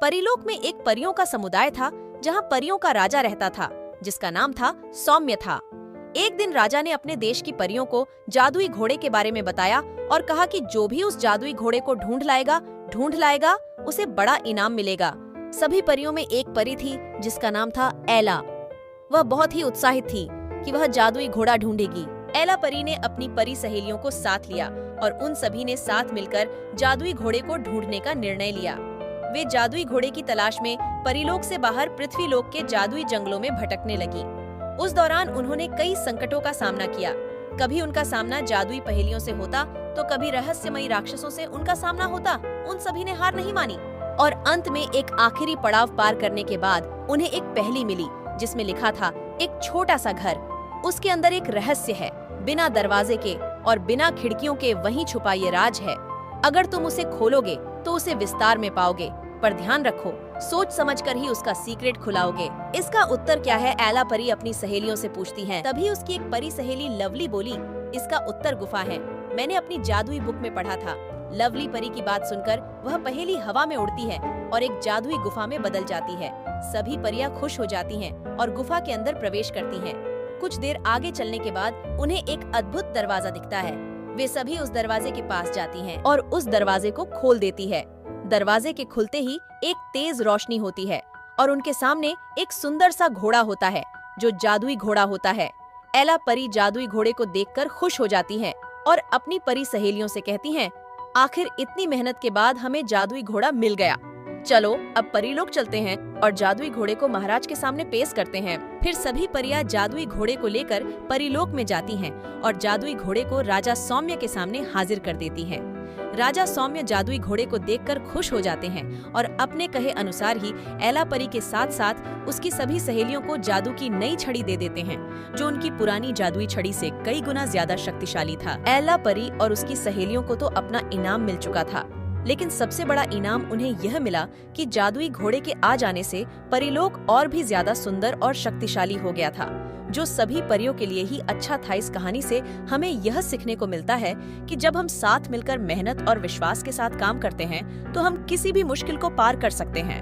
परीलोक में एक परियों का समुदाय था जहाँ परियों का राजा रहता था, जिसका नाम था सौम्य था। एक दिन राजा ने अपने देश की परियों को जादुई घोड़े के बारे में बताया और कहा कि जो भी उस जादुई घोड़े को ढूंढ लाएगा उसे बड़ा इनाम मिलेगा। सभी परियों में एक परी थी जिसका नाम था एला। वह बहुत ही उत्साहित थी कि वह जादुई घोड़ा ढूंढेगी। एला परी ने अपनी परी सहेलियों को साथ लिया और उन सभी ने साथ मिलकर जादुई घोड़े को ढूंढने का निर्णय लिया। वे जादुई घोड़े की तलाश में परीलोक से बाहर पृथ्वीलोक के जादुई जंगलों में भटकने लगी। उस दौरान उन्होंने कई संकटों का सामना किया। कभी उनका सामना जादुई पहेलियों से होता तो कभी रहस्यमयी राक्षसों से उनका सामना होता। उन सभी ने हार नहीं मानी और अंत में एक आखिरी पड़ाव पार करने के बाद उन्हें एक पहेली मिली जिसमें लिखा था एक छोटा सा घर, उसके अंदर एक रहस्य है, बिना दरवाजे के और बिना खिड़कियों के वहीं छुपा ये राज है। अगर तुम उसे खोलोगे तो उसे विस्तार में पाओगे, पर ध्यान रखो सोच समझकर ही उसका सीक्रेट खुलाओगे। इसका उत्तर क्या है, एला परी अपनी सहेलियों से पूछती है। तभी उसकी एक परी सहेली लवली बोली, इसका उत्तर गुफा है। मैंने अपनी जादुई बुक में पढ़ा था। लवली परी की बात सुनकर वह पहेली हवा में उड़ती है और एक जादुई गुफा में बदल जाती है। सभी परियां खुश हो जाती हैं और गुफा के अंदर प्रवेश करती हैं। कुछ देर आगे चलने के बाद उन्हें एक अद्भुत दरवाजा दिखता है। वे सभी उस दरवाजे के पास जाती हैं और उस दरवाजे को खोल देती है। दरवाजे के खुलते ही एक तेज रोशनी होती है और उनके सामने एक सुंदर सा घोड़ा होता है जो जादुई घोड़ा होता है। एला परी जादुई घोड़े को देखकर खुश हो जाती हैं और अपनी परी सहेलियों से कहती हैं, आखिर इतनी मेहनत के बाद हमें जादुई घोड़ा मिल गया। चलो अब परीलोक चलते हैं और जादुई घोड़े को महाराज के सामने पेश करते हैं। फिर सभी परियां जादुई घोड़े को लेकर परीलोक में जाती हैं और जादुई घोड़े को राजा सौम्य के सामने हाजिर कर देती हैं। राजा सौम्य जादुई घोड़े को देखकर खुश हो जाते हैं और अपने कहे अनुसार ही एला परी के साथ साथ उसकी सभी सहेलियों को जादू की नई छड़ी दे देते हैं, जो उनकी पुरानी जादुई छड़ी से कई गुना ज्यादा शक्तिशाली था। एला परी और उसकी सहेलियों को तो अपना इनाम मिल चुका था, लेकिन सबसे बड़ा इनाम उन्हें यह मिला कि जादुई घोड़े के आ जाने से परीलोक और भी ज्यादा सुंदर और शक्तिशाली हो गया था, जो सभी परियों के लिए ही अच्छा था। इस कहानी से हमें यह सीखने को मिलता है कि जब हम साथ मिलकर मेहनत और विश्वास के साथ काम करते हैं तो हम किसी भी मुश्किल को पार कर सकते हैं।